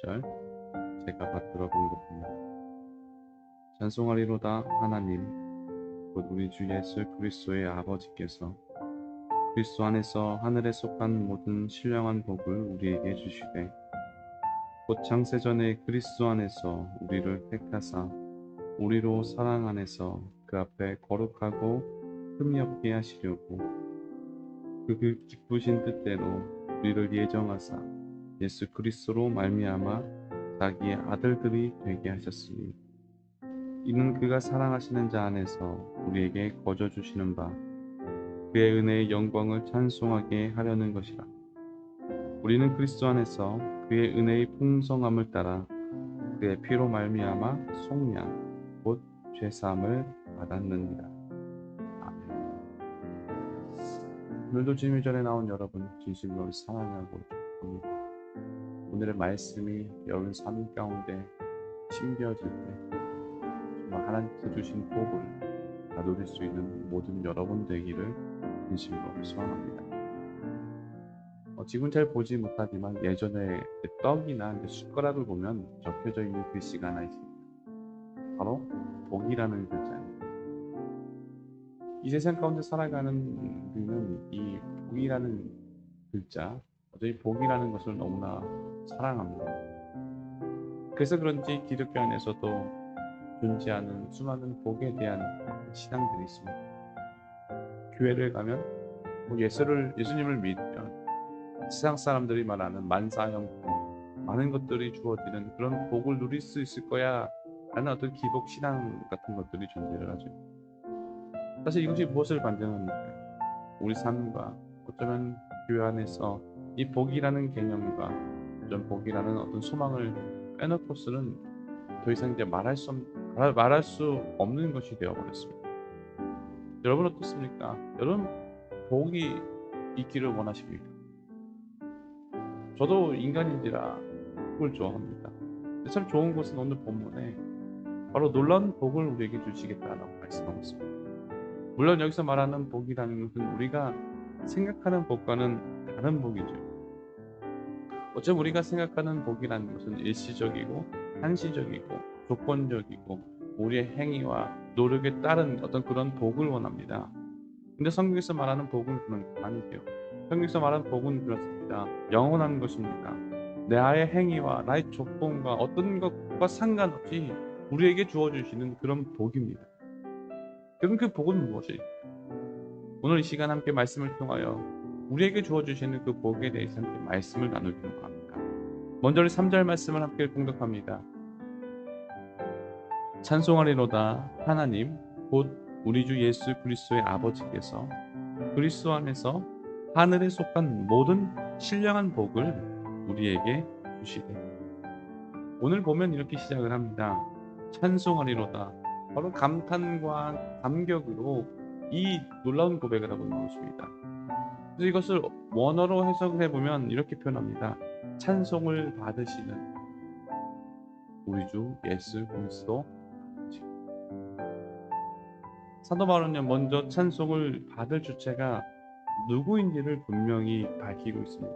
절 제가 받들어 공독합니다. 찬송하리로다 하나님 곧 우리 주 예수 그리스도의 아버지께서 그리스도 안에서 하늘에 속한 모든 신령한 복을 우리에게 주시되 곧 창세전에 그리스도 안에서 우리를 택하사 우리로 사랑 안에서 그 앞에 거룩하고 흠이 없게 하시려고 그 기쁘신 뜻대로 우리를 예정하사 예수 그리스도로 말미암아 자기의 아들들이 되게 하셨으니 이는 그가 사랑하시는 자 안에서 우리에게 거저 주시는 바 그의 은혜의 영광을 찬송하게 하려는 것이라. 우리는 그리스도 안에서 그의 은혜의 풍성함을 따라 그의 피로 말미암아 속량 곧 죄사함을 받았느니라. 아멘. 오늘도 주님의 전에 나온 여러분 진심으로 사랑하고 축복합니다. 오늘의 말씀이 여러분 삶 가운데 심겨질 때 정말 하나님께서 주신 복을 다 누릴 수 있는 모든 여러분 되기를 진심으로 소원합니다. 지금 잘 보지 못하지만 예전에 떡이나 숟가락을 보면 적혀져 있는 글씨가 하나 있습니다. 바로 복이라는 글자입니다. 이 세상 가운데 살아가는 우리는 이 복이라는 글자, 어차피 복이라는 것을 너무나 사랑합니다. 그래서 그런지 기독교 안에서도 존재하는 수많은 복에 대한 신앙들이 있습니다. 교회를 가면 예수님을 믿으면 세상 사람들이 말하는 만사형통 많은 것들이 주어지는 그런 복을 누릴 수 있을 거야 라는 어떤 기복 신앙 같은 것들이 존재를 하죠. 사실 이것이 무엇을 반증합니까? 우리 삶과 어쩌면 교회 안에서 이 복이라는 개념과 어떤 복이라는 어떤 소망을 빼놓고서는 더 이상 이제 말할 수 없는 것이 되어버렸습니다. 여러분 어떻습니까? 여러분 복이 있기를 원하십니까? 저도 인간인지라 복을 좋아합니다. 참 좋은 것은 오늘 본문에 바로 놀라운 복을 우리에게 주시겠다라고 말씀하고 있습니다. 물론 여기서 말하는 복이라는 것은 우리가 생각하는 복과는 다른 복이죠. 어쩌면 우리가 생각하는 복이라는 것은 일시적이고 한시적이고 조건적이고 우리의 행위와 노력에 따른 어떤 그런 복을 원합니다. 근데 성경에서 말하는 복은 그런 게 아니죠. 성경에서 말하는 복은 그렇습니다. 영원한 것입니다. 나의 행위와 나의 조건과 어떤 것과 상관없이 우리에게 주어주시는 그런 복입니다. 그럼 그 복은 무엇일까요? 오늘 이 시간 함께 말씀을 통하여 우리에게 주어주시는 그 복에 대해서 함께 말씀을 나누기로 합니다. 먼저 우리 3절 말씀을 함께 공독합니다. 찬송하리로다 하나님 곧 우리 주 예수 그리스도의 아버지께서 그리스도 안에서 하늘에 속한 모든 신령한 복을 우리에게 주시되. 오늘 보면 이렇게 시작을 합니다. 찬송하리로다. 바로 감탄과 감격으로 이 놀라운 고백을 하고 있는 것입니다. 그래서 이것을 원어로 해석을 해보면 이렇게 표현합니다. 찬송을 받으시는 우리 주 예수 그리스도. 사도 바울은 먼저 찬송을 받을 주체가 누구인지를 분명히 밝히고 있습니다.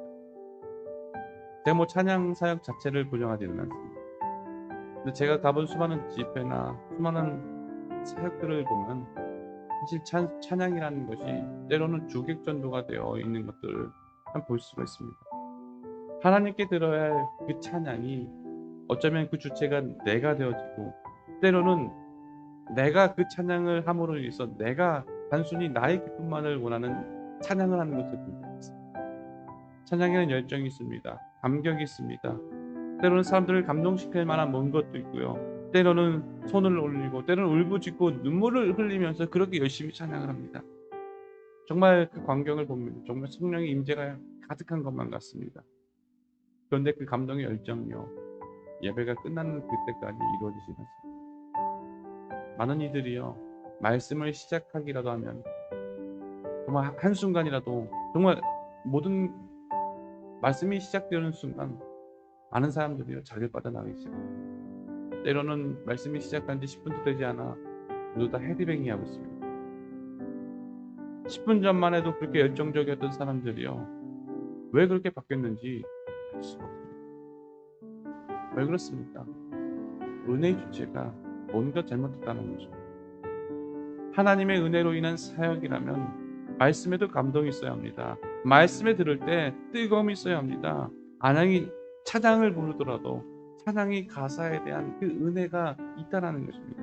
제가 찬양 사역 자체를 부정하지는 않습니다. 근데 제가 가본 수많은 집회나 수많은 사역들을 보면 사실 찬양이라는 것이 때로는 주객전도가 되어 있는 것들을 볼 수가 있습니다. 하나님께 들어야 할 그 찬양이 어쩌면 그 주체가 내가 되어지고 때로는 내가 그 찬양을 함으로 인해서 내가 단순히 나의 기쁨만을 원하는 찬양을 하는 것을 볼 때 있습니다. 찬양에는 열정이 있습니다. 감격이 있습니다. 때로는 사람들을 감동시킬 만한 먼 것도 있고요. 때로는 손을 올리고 때로는 울부짖고 눈물을 흘리면서 그렇게 열심히 찬양을 합니다. 정말 그 광경을 보면 정말 성령의 임재가 가득한 것만 같습니다. 그런데 그 감동의 열정이요, 예배가 끝나는 그때까지 이루어지지 않습니다. 많은 이들이요, 말씀을 시작하기라도 하면 정말 한순간이라도 정말 모든 말씀이 시작되는 순간 많은 사람들이요 자리를 빠져나가기 시작합니다. 때로는 말씀이 시작한 지 10분도 되지 않아 모두 다 헤드뱅이 하고 있습니다. 10분 전만 해도 그렇게 열정적이었던 사람들이요 왜 그렇게 바뀌었는지 알 수가 없습니다. 왜 그렇습니까? 은혜의 주체가 뭔가 잘못됐다는 거죠. 하나님의 은혜로 인한 사역이라면 말씀에도 감동이 있어야 합니다. 말씀에 들을 때 뜨거움이 있어야 합니다. 안양이 찬양을 부르더라도 찬양이 가사에 대한 그 은혜가 있다라는 것입니다.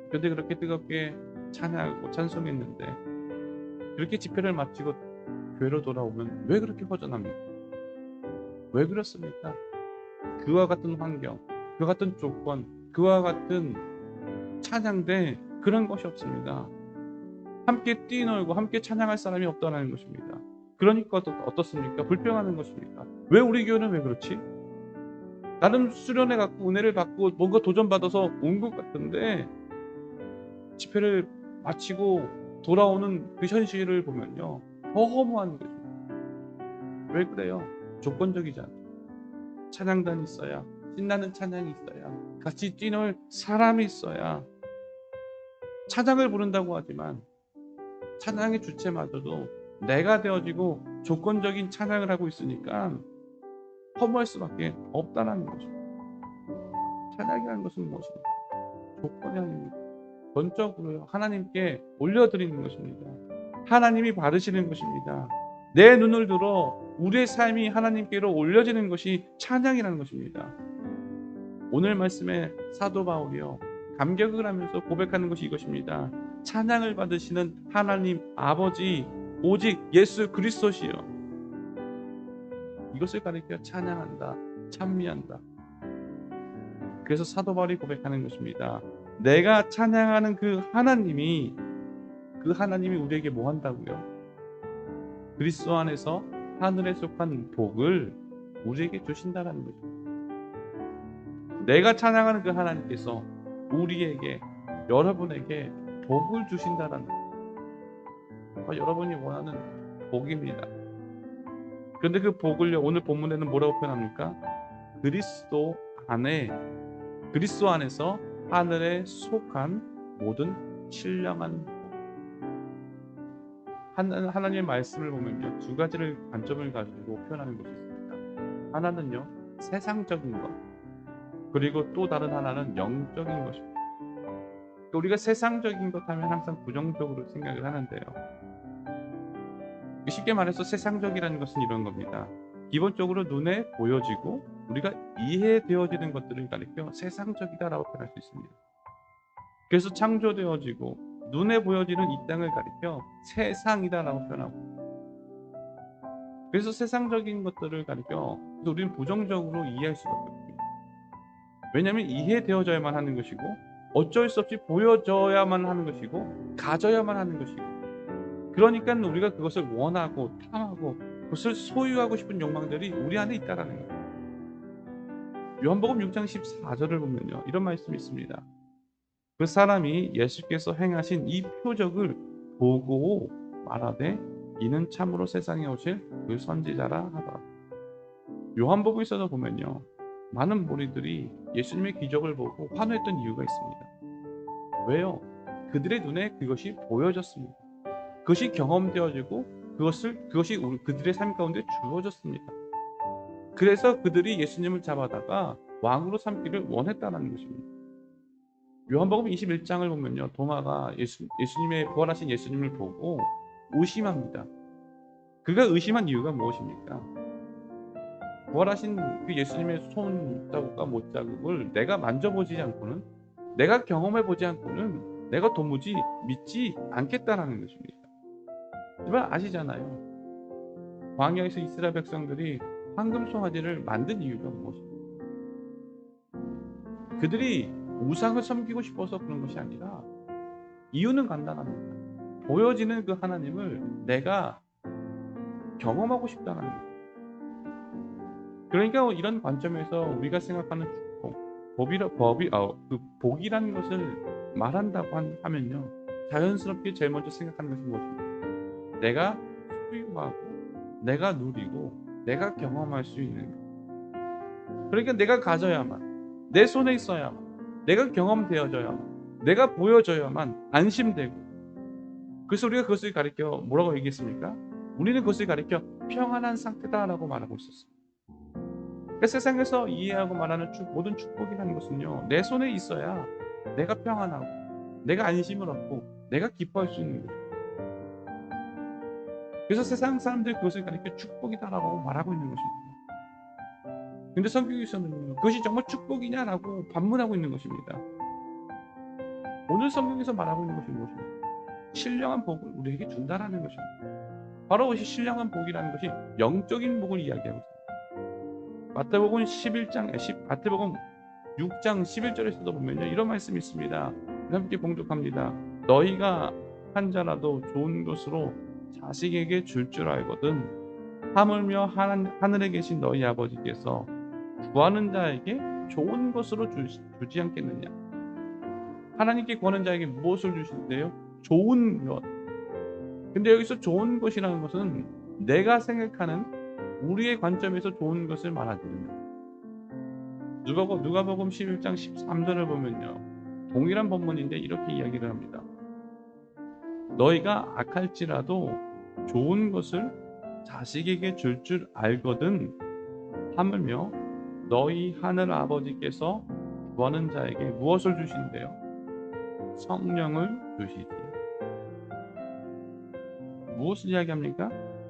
그런데 그렇게 뜨겁게 찬양하고 찬송했는데 그렇게 집회를 마치고 교회로 돌아오면 왜 그렇게 허전합니까? 왜 그렇습니까? 그와 같은 환경, 그와 같은 조건, 그와 같은 찬양대 그런 것이 없습니다. 함께 뛰놀고 함께 찬양할 사람이 없다는 것입니다. 그러니까 어떻습니까? 불평하는 것입니까? 왜 우리 교회는 왜 그렇지? 나름 수련회 갖고 은혜를 받고 뭔가 도전받아서 온 것 같은데 집회를 마치고 돌아오는 그 현실을 보면요. 더 허무한 거죠. 왜 그래요? 조건적이지 않죠. 찬양단이 있어야, 신나는 찬양이 있어야, 같이 뛰놀 사람이 있어야 찬양을 부른다고 하지만 찬양의 주체마저도 내가 되어지고 조건적인 찬양을 하고 있으니까 허무할 수밖에 없다는 것입니다. 찬양이라는 것은 무엇입니까? 조건이 아닙니다. 전적으로 하나님께 올려드리는 것입니다. 하나님이 받으시는 것입니다. 내 눈을 들어 우리의 삶이 하나님께로 올려지는 것이 찬양이라는 것입니다. 오늘 말씀에 사도 바울이요 감격을 하면서 고백하는 것이 이것입니다. 찬양을 받으시는 하나님 아버지 오직 예수 그리스도시요. 이것을 가리켜 찬양한다, 찬미한다. 그래서 사도 바울이 고백하는 것입니다. 내가 찬양하는 그 하나님이 우리에게 뭐 한다고요? 그리스도 안에서 하늘에 속한 복을 우리에게 주신다는 거죠. 내가 찬양하는 그 하나님께서 우리에게, 여러분에게 복을 주신다는 거죠. 여러분이 원하는 복입니다. 그런데 그 복을요, 오늘 본문에는 뭐라고 표현합니까? 그리스도 안에서 하늘에 속한 모든 신령한 복. 하나님의 말씀을 보면요, 두 가지를 관점을 가지고 표현하는 것이 있습니다. 하나는요, 세상적인 것, 그리고 또 다른 하나는 영적인 것입니다. 우리가 세상적인 것 하면 항상 부정적으로 생각을 하는데요. 쉽게 말해서 세상적이라는 것은 이런 겁니다. 기본적으로 눈에 보여지고 우리가 이해되어지는 것들을 가리켜 세상적이다라고 표현할 수 있습니다. 그래서 창조되어지고 눈에 보여지는 이 땅을 가리켜 세상이다라고 표현하고, 그래서 세상적인 것들을 가리켜 우리는 부정적으로 이해할 수밖에 없습니다. 왜냐하면 이해되어져야만 하는 것이고 어쩔 수 없이 보여져야만 하는 것이고 가져야만 하는 것이고, 그러니까 우리가 그것을 원하고 탐하고 그것을 소유하고 싶은 욕망들이 우리 안에 있다라는 거예요. 요한복음 6장 14절을 보면요, 이런 말씀이 있습니다. 그 사람이 예수께서 행하신 이 표적을 보고 말하되 이는 참으로 세상에 오실 그 선지자라 하더라. 요한복음에서도 보면요, 많은 무리들이 예수님의 기적을 보고 환호했던 이유가 있습니다. 왜요? 그들의 눈에 그것이 보여졌습니다. 그것이 경험되어지고 그것이 그들의 삶 가운데 주어졌습니다. 그래서 그들이 예수님을 잡아다가 왕으로 삼기를 원했다는 것입니다. 요한복음 21장을 보면요, 도마가 예수님의 부활하신 예수님을 보고 의심합니다. 그가 의심한 이유가 무엇입니까? 부활하신 그 예수님의 손자국과 못자국을 내가 만져보지 않고는, 내가 경험해보지 않고는 내가 도무지 믿지 않겠다라는 것입니다. 하지만 아시잖아요. 광야에서 이스라엘 백성들이 황금 송아지를 만든 이유가 무엇입니까? 그들이 우상을 섬기고 싶어서 그런 것이 아니라 이유는 간단합니다. 보여지는 그 하나님을 내가 경험하고 싶다는 거예요. 그러니까 이런 관점에서 우리가 생각하는 복이라는 것을 말한다고 하면요, 자연스럽게 제일 먼저 생각하는 것이 무엇입니까? 내가 소유하고 내가 누리고 내가 경험할 수 있는 것. 그러니까 내가 가져야만, 내 손에 있어야만, 내가 경험되어져야만, 내가 보여져야만 안심되고, 그래서 우리가 그것을 가리켜 뭐라고 얘기했습니까? 우리는 그것을 가리켜 평안한 상태다라고 말하고 있었어요. 그 세상에서 이해하고 말하는 모든 축복이라는 것은요, 내 손에 있어야 내가 평안하고 내가 안심을 얻고 내가 기뻐할 수 있는 거죠. 그래서 세상 사람들이 그것을 가리켜 축복이다라고 말하고 있는 것입니다. 근데 성경에서는요, 그것이 정말 축복이냐라고 반문하고 있는 것입니다. 오늘 성경에서 말하고 있는 것이 무엇입니까? 신령한 복을 우리에게 준다라는 것입니다. 바로 그것이 신령한 복이라는 것이 영적인 복을 이야기하고 있습니다. 마태복음 6장 11절에서도 보면요, 이런 말씀이 있습니다. 함께 봉독합니다. 너희가 한 자라도 좋은 것으로 자식에게 줄 알거든 하물며 하늘에 계신 너희 아버지께서 구하는 자에게 좋은 것으로 주지 않겠느냐. 하나님께 구하는 자에게 무엇을 주신대요? 좋은 것. 근데 여기서 좋은 것이라는 것은 내가 생각하는 우리의 관점에서 좋은 것을 말하지 않습니다. 누가복음 11장 13절을 보면요, 동일한 본문인데 이렇게 이야기를 합니다. 너희가 악할지라도 좋은 것을 자식에게 줄 알거든 하물며 너희 하늘 아버지께서 구하는 자에게 무엇을 주신대요? 성령을 주시지요. 무엇을 이야기합니까?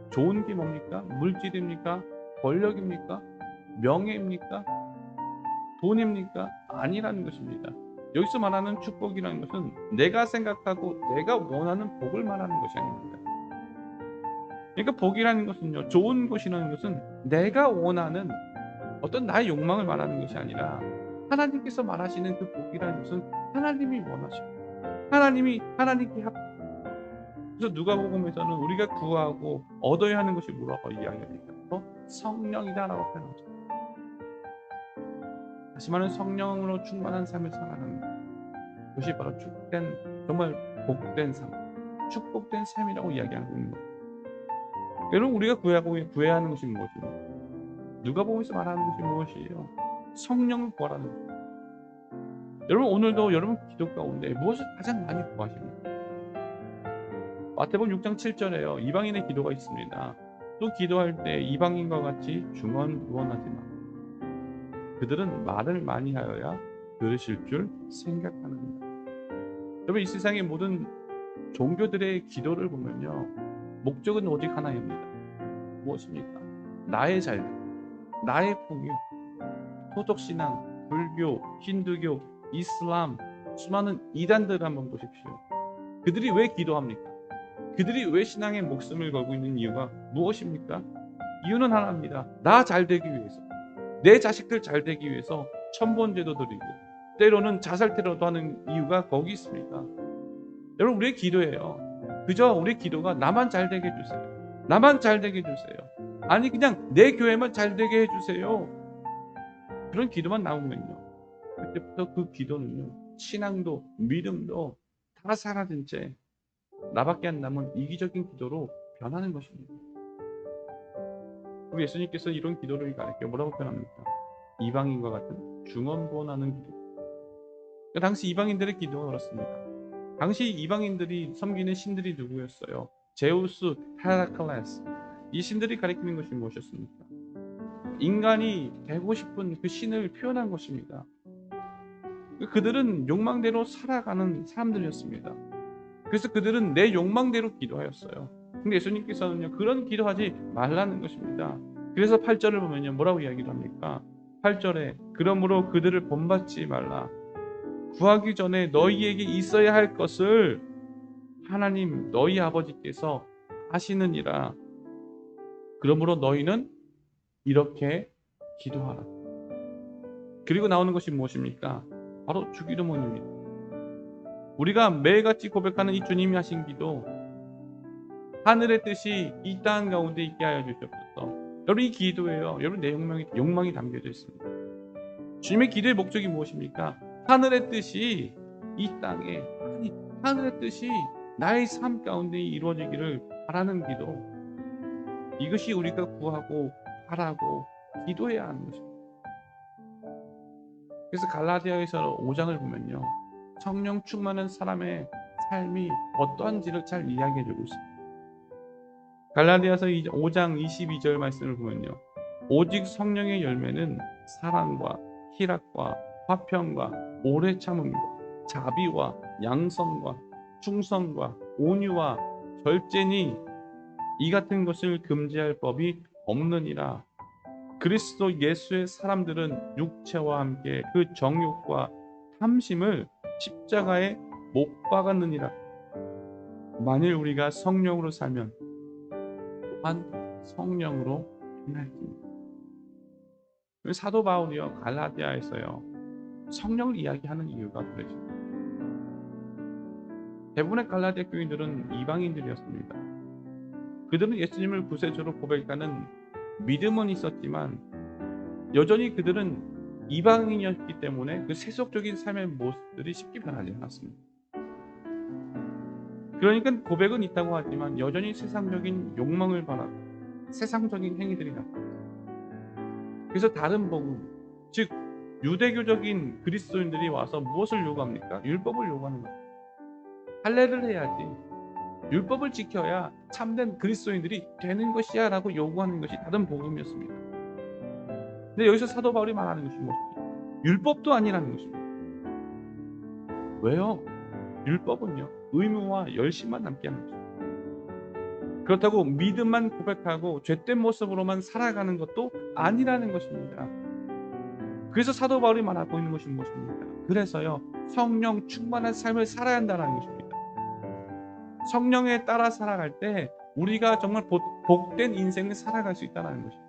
좋은 게 뭡니까? 물질입니까? 권력입니까? 명예입니까? 돈입니까? 아니라는 것입니다. 여기서 말하는 축복이라는 것은 내가 생각하고 내가 원하는 복을 말하는 것이 아닙니다. 그러니까 복이라는 것은요, 좋은 것이라는 것은 내가 원하는 어떤 나의 욕망을 말하는 것이 아니라 하나님께서 말하시는 그 복이라는 것은 하나님이 원하시고 하나님께 그래서 누가복음에서는 우리가 구하고 얻어야 하는 것이 뭐라고 이야기합니까? 성령이다라고 표현하죠. 다시 말하면 성령으로 충만한 삶을 살아가는 것이 바로 정말 복된 삶, 축복된 삶이라고 이야기하고 있는 거예요. 여러분, 우리가 구해야 하는 것이 무엇입니까? 누가복음에서 말하는 것이 무엇이에요? 성령을 구하라는 거예요. 여러분, 오늘도 여러분 기도 가운데 무엇을 가장 많이 구하십니까? 마태복음 6장 7절에요. 이방인의 기도가 있습니다. 또 기도할 때 이방인과 같이 중언부언하지 마. 그들은 말을 많이 하여야 들으실 줄 생각하느니라. 여러분, 이 세상의 모든 종교들의 기도를 보면요, 목적은 오직 하나입니다. 무엇입니까? 나의 잘됨, 나의 풍요. 토속신앙, 불교, 힌두교, 이슬람, 수많은 이단들을 한번 보십시오. 그들이 왜 기도합니까? 그들이 왜 신앙에 목숨을 걸고 있는 이유가 무엇입니까? 이유는 하나입니다. 나 잘 되기 위해서, 내 자식들 잘 되기 위해서 천번제도 드리고 때로는 자살 테러도 하는 이유가 거기 있습니다. 여러분, 우리의 기도예요. 그저 우리 기도가 나만 잘 되게 해주세요. 나만 잘 되게 해주세요. 아니, 그냥 내 교회만 잘 되게 해주세요. 그런 기도만 나오면요, 그때부터 그 기도는요, 신앙도 믿음도 다 사라진 채 나밖에 안 남은 이기적인 기도로 변하는 것입니다. 우리 예수님께서 이런 기도를 가르쳐 뭐라고 표현합니까? 이방인과 같은 중언부언하는 기도. 당시 이방인들의 기도가 그렇습니다. 당시 이방인들이 섬기는 신들이 누구였어요? 제우스, 헤라클레스. 이 신들이 가리키는 것이 무엇이었습니까? 인간이 되고 싶은 그 신을 표현한 것입니다. 그들은 욕망대로 살아가는 사람들이었습니다. 그래서 그들은 내 욕망대로 기도하였어요. 근데 예수님께서는요, 그런 기도하지 말라는 것입니다. 그래서 8절을 보면요, 뭐라고 이야기를 합니까? 8절에 그러므로 그들을 본받지 말라. 구하기 전에 너희에게 있어야 할 것을 하나님 너희 아버지께서 하시느니라. 그러므로 너희는 이렇게 기도하라. 그리고 나오는 것이 무엇입니까? 바로 주기도문입니다. 우리가 매일같이 고백하는 이 주님이 하신 기도, 하늘의 뜻이 이 땅 가운데 있게 하여 주시옵소서. 여러분, 이 기도예요. 여러분, 내 욕망이 담겨져 있습니다. 주님의 기도의 목적이 무엇입니까? 하늘의 뜻이 이 땅에, 하늘의 뜻이 나의 삶 가운데 이루어지기를 바라는 기도. 이것이 우리가 구하고 바라고 기도해야 하는 것입니다. 그래서 갈라디아에서 5장을 보면요, 성령 충만한 사람의 삶이 어떠한지를 잘 이야기해주고 있습니다. 갈라디아서 5장 22절 말씀을 보면요, 오직 성령의 열매는 사랑과 희락과 화평과 오래 참음과 자비와 양선과 충성과 온유와 절제니 이 같은 것을 금지할 법이 없느니라. 그리스도 예수의 사람들은 육체와 함께 그 정욕과 탐심을 십자가에 못 박았느니라. 만일 우리가 성령으로 살면 또한 성령으로 행할지니라. 사도 바울이요 갈라디아에서요 성령을 이야기하는 이유가 그러죠. 대부분의 갈라디아 교인들은 이방인들이었습니다. 그들은 예수님을 구세주로 고백하는 믿음은 있었지만 여전히 그들은 이방인이었기 때문에 그 세속적인 삶의 모습들이 쉽게 변하지 않았습니다. 그러니까 고백은 있다고 하지만 여전히 세상적인 욕망을 바라고 세상적인 행위들이 나타납니다. 그래서 다른 복음, 즉 유대교적인 그리스도인들이 와서 무엇을 요구합니까? 율법을 요구하는 거예요. 할례를 해야지, 율법을 지켜야 참된 그리스도인들이 되는 것이야 라고 요구하는 것이 다른 복음이었습니다. 근데 여기서 사도 바울이 말하는 것이 무엇입니까? 율법도 아니라는 것입니다. 왜요? 율법은요 의무와 열심만 남게 하는 것입니다. 그렇다고 믿음만 고백하고 죄된 모습으로만 살아가는 것도 아니라는 것입니다. 그래서 사도 바울이 말하고 있는 것이 무엇입니까? 그래서요 성령 충만한 삶을 살아야 한다는 것입니다. 성령에 따라 살아갈 때 우리가 정말 복된 인생을 살아갈 수 있다는 것입니다.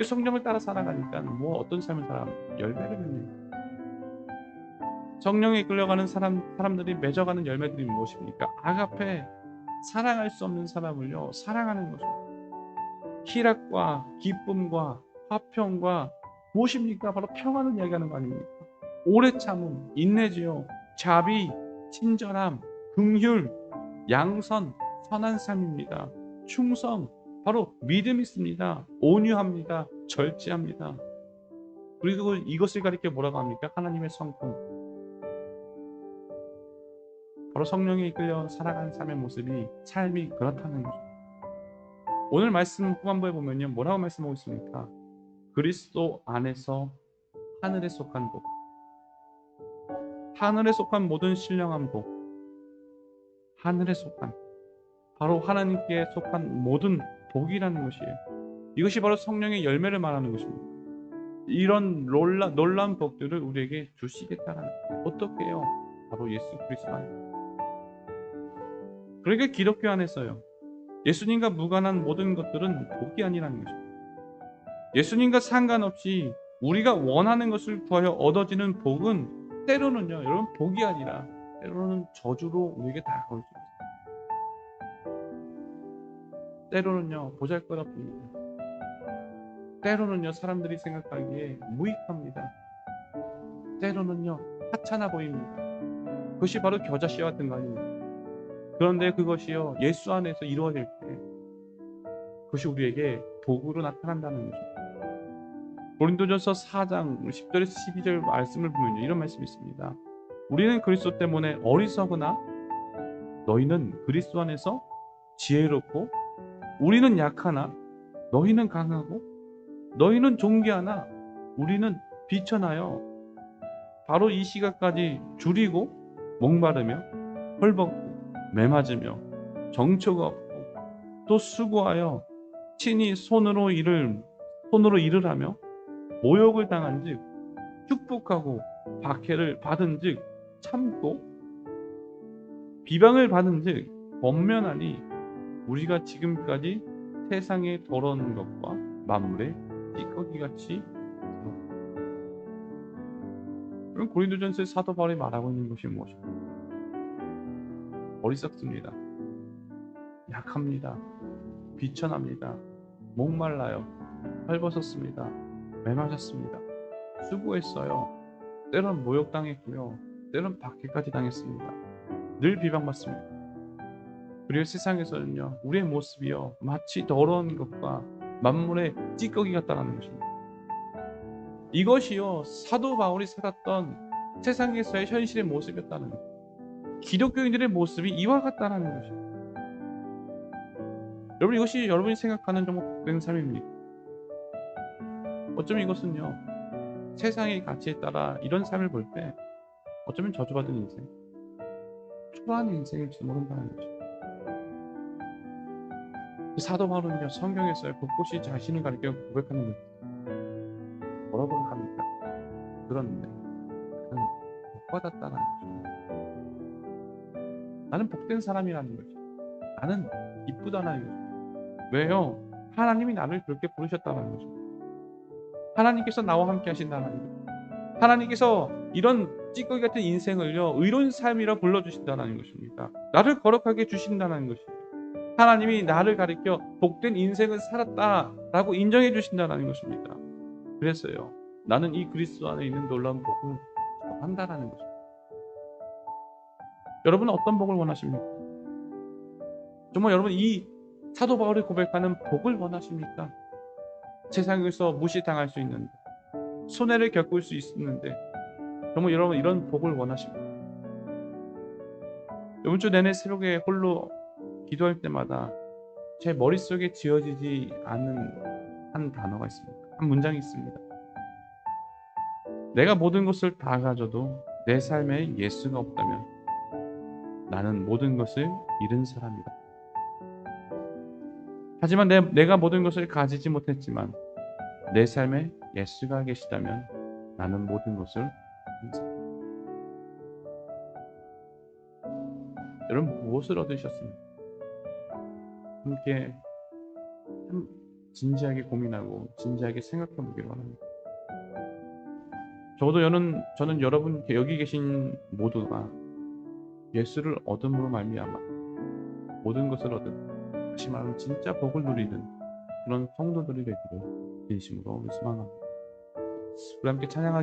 성령을 따라 살아가니까 어떤 삶을 살아갑니까? 열매를 맺는. 성령에 이끌려가는 사람들이 맺어가는 열매들이 무엇입니까? 아가페, 사랑할 수 없는 사람을요 사랑하는 것입니다. 희락과 기쁨과 화평과 무엇입니까? 바로 평안을 이야기하는 거 아닙니까? 오래 참음, 인내지요, 자비, 친절함, 긍휼, 양선, 선한 삶입니다. 충성, 바로 믿음이 있습니다. 온유합니다. 절제합니다. 그리고 이것을 가리켜 뭐라고 합니까? 하나님의 성품. 바로 성령에 이끌려 살아가는 삶의 모습이 삶이 그렇다는 거죠. 오늘 말씀 후반부에 보면요 뭐라고 말씀하고 있습니까? 그리스도 안에서 하늘에 속한 복, 하늘에 속한 모든 신령한 복, 하늘에 속한 바로 하나님께 속한 모든 복이라는 것이에요. 이것이 바로 성령의 열매를 말하는 것입니다. 이런 놀라운 복들을 우리에게 주시겠다는 거예요. 어떻게 해요? 바로 예수 그리스도 안에. 그러니까 기독교 안에서요 예수님과 무관한 모든 것들은 복이 아니라는 것입니다. 예수님과 상관없이 우리가 원하는 것을 구하여 얻어지는 복은 때로는요 여러분 복이 아니라 때로는 저주로 우리에게 다가올 수 있습니다. 때로는요 보잘것없습니다. 때로는요 사람들이 생각하기에 무익합니다. 때로는요 하찮아 보입니다. 그것이 바로 겨자씨와 등간입니다. 그런데 그것이요 예수 안에서 이루어질 때 그것이 우리에게 복으로 나타난다는 것입니다. 고린도전서 4장 10절에서 12절 말씀을 보면 이런 말씀이 있습니다. 우리는 그리스도 때문에 어리석으나 너희는 그리스도 안에서 지혜롭고 우리는 약하나 너희는 강하고 너희는 존귀하나 우리는 비천하여 바로 이 시각까지 줄이고 목마르며 헐벗고 매맞으며 정처가 없고 또 수고하여 친히 손으로 일을 하며 모욕을 당한즉 축복하고 박해를 받은즉 참고 비방을 받은즉 권면하니 우리가 지금까지 세상의 더러운 것과 만물의 찌꺼기같이 그럼 고린도전서의 사도 바울이 말하고 있는 것이 무엇입니까? 어리석습니다. 약합니다. 비천합니다. 목말라요. 헐벗었습니다. 매맞았습니다. 수고했어요. 때론 모욕당했고요. 때론 박해까지 당했습니다. 늘 비방받습니다. 그리고 세상에서는요 우리의 모습이요 마치 더러운 것과 만물의 찌꺼기 같다는 것입니다. 이것이요 사도 바울이 살았던 세상에서의 현실의 모습이었다는 것입니다. 기독교인들의 모습이 이와 같다는 것입니다. 여러분 이것이 여러분이 생각하는 정말 복된 삶입니까? 어쩌면 이것은요, 세상의 가치에 따라 이런 삶을 볼 때 어쩌면 저주받은 인생, 초라한 인생일지도 모른다는 거죠. 사도 바울은요, 성경에서 곳곳이 자신을 가리켜 고백하는 거예요. 뭐라고 합니까? 그런데 나는 복받았다는 거죠. 나는 복된 사람이라는 거죠. 나는 기쁘다는 거죠. 왜요? 하나님이 나를 그렇게 부르셨다는 거죠. 하나님께서 나와 함께 하신다는 거죠. 하나님께서 이런 찌꺼기 같은 인생을요, 의로운 삶이라 불러주신다는 것입니다. 나를 거룩하게 주신다는 것이에요. 하나님이 나를 가리켜 복된 인생을 살았다라고 인정해 주신다는 것입니다. 그래서요, 나는 이 그리스도 안에 있는 놀라운 복을 한다라는 것입니다. 여러분은 어떤 복을 원하십니까? 정말 여러분 이 사도 바울이 고백하는 복을 원하십니까? 세상에서 무시당할 수 있는데, 손해를 겪을 수 있는데, 정말 여러분 이런 복을 원하십니까? 이번 주 내내 새벽에 홀로 기도할 때마다 제 머릿속에 지어지지 않는 한 단어가 있습니다. 한 문장이 있습니다. 내가 모든 것을 다 가져도 내 삶에 예수가 없다면 나는 모든 것을 잃은 사람이다. 하지만 내가 모든 것을 가지지 못했지만 내 삶에 예수가 계시다면 나는 모든 것을 잃은 사람이다. 여러분 무엇을 얻으셨습니까? 함께 참 진지하게 고민하고 진지하게 생각해 보기를 바랍니다. 적어도 저는 여러분 여기 계신 모두가 예수를 얻음으로 말미암아 모든 것을 얻은, 다시 말하면 진짜 복을 누리는 그런 성도들이 되기를 진심으로 소망합니다. 우리 함께 찬양하기